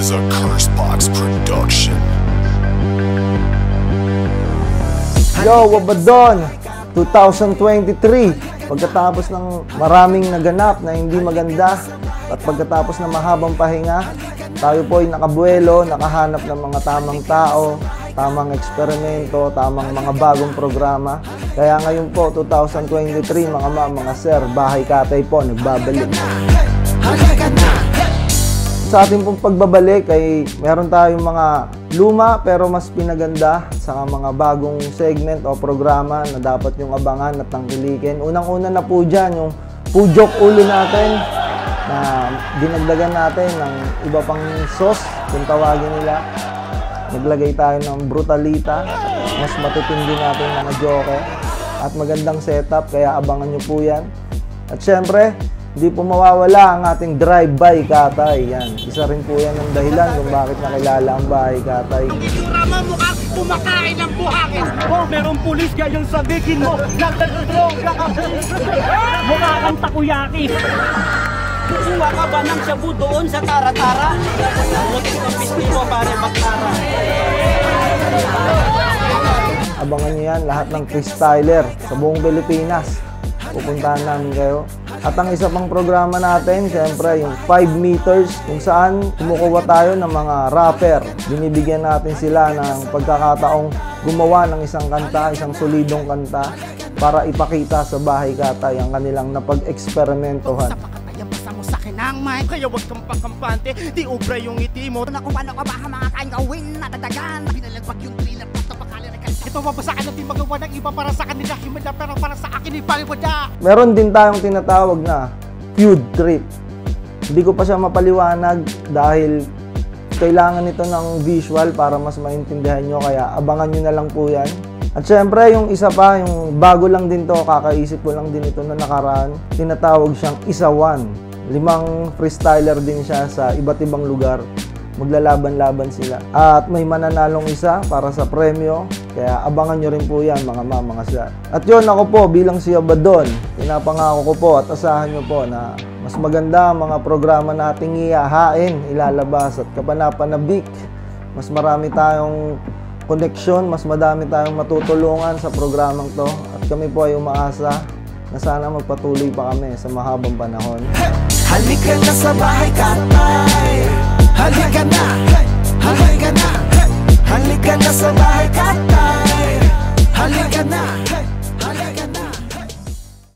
is a Cursebox production. Yo, Wabadon! 2023, pagkatapos ng maraming naganap na hindi maganda at pagkatapos ng mahabang pahinga, tayo po ay nakabuelo, nakahanap ng mga tamang tao, tamang eksperimento, tamang mga bagong programa. Kaya ngayon po, 2023, mga sir, Bahay Katay po, nagbabalik. Sa ating pong pagbabalik ay meron tayong mga luma pero mas pinaganda sa mga bagong segment o programa na dapat yung abangan at tangkilikin. Unang-una na po dyan yung pujok ulo natin na dinagdagan natin ng iba pang sauce kung tawagin nila. Naglagay tayo ng brutalita, mas matutindi natin mga joke at magandang setup kaya abangan nyo po yan. At syempre, hindi po mawawala ang ating drive-by Katay. Yan. Isa rin po yan ang dahilan kung bakit nakilala ang Bahay Katay. Ang itsura mo mukhang kumakain ng buhangin. Oh, merong pulis gayang sabihin mo. Nagdadroga ka. Mukha kang takoyaki. Kuha ka ba ng shabu doon sa Tara-Tara? Buti ng pisti mo pare Baktara. Abangan nyo yan, lahat ng freestyler sa buong Pilipinas. Pupuntahan namin kayo. At ang isa pang programa natin, syempre, yung 5 meters, kung saan kumukuha tayo ng mga rapper. Binibigyan natin sila ng pagkakataong gumawa ng isang kanta, isang solidong kanta, para ipakita sa Bahay Katay ang kanilang napag-eksperimentohan. Mo sa akin ang mic, kaya wag kang pangkampante. Di ubra yung ngiti mo. Na kung paano ka ba mga kain gawin na dadagan. Pinalagpag yung thriller, patapakali na kanila. Ito mabasakan natin magawa ng iba para sa kanila. Himada pero para sa akin ipaliwada. Meron din tayong tinatawag na feud trip. Hindi ko pa siya mapaliwanag dahil kailangan ito ng visual para mas maintindihan nyo. Kaya abangan nyo na lang po yan. At syempre, yung isa pa, yung bago lang din to, kakaisip ko lang din ito na nakaraan. Tinatawag siyang Isawan. 5 freestyler din siya sa iba't ibang lugar. Maglalaban-laban sila. At may mananalong isa para sa premyo. Kaya abangan nyo rin po yan mga sir. At yun, ako po bilang si Abadon, pinapangako ko po at asahan nyo po na mas maganda ang mga programa nating ihahain, ilalabas at kapanapanabik. Mas marami tayong koneksyon, mas madami tayong matutulungan sa programang to. At kami po ay umaasa na sana magpatuloy pa kami sa mahabang panahon. Halika na sa Bahay Katay. Halika na. Halika na. Halika na sa Bahay Katay. Halika na.